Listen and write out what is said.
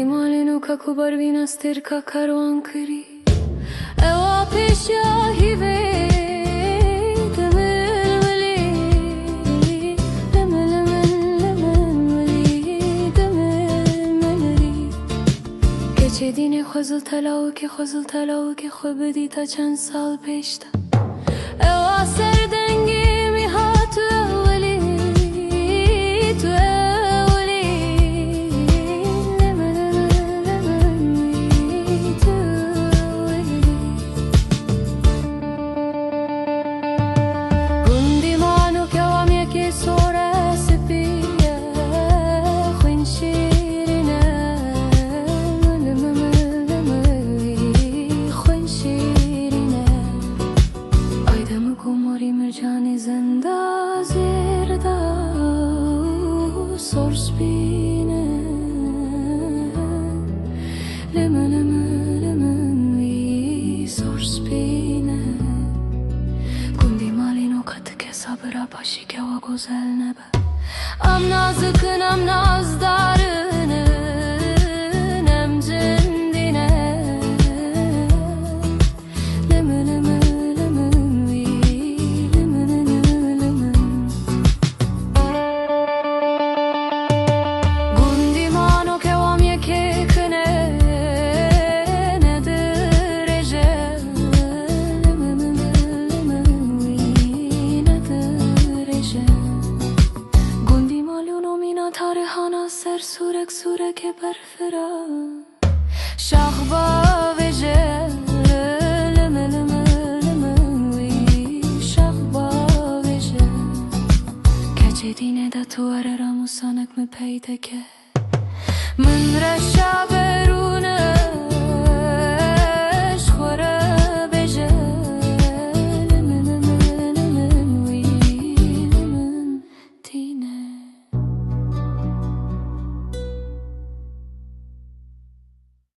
malinu ka ku barvina stir ka karwan kari ewa pesha hive چه دینه خزل تلاو که خوب بدی تا چند سال پیشتا اوا سردنگی می ها تو اولی تو اولی گندی مانو که وام یکی سوره سپیه خوین شیرینه مرجان زنده زرده سرس بینه لمن وی سرس بینه گندی مالینو کت که صبره باشی که و گزل نبه ام نازکن ام نازدارنه نم جندینه سورك برفرا شخبا وجه لموي شخبا وجه كجدينه دا تو اره راموسانك مپيده که من رشابه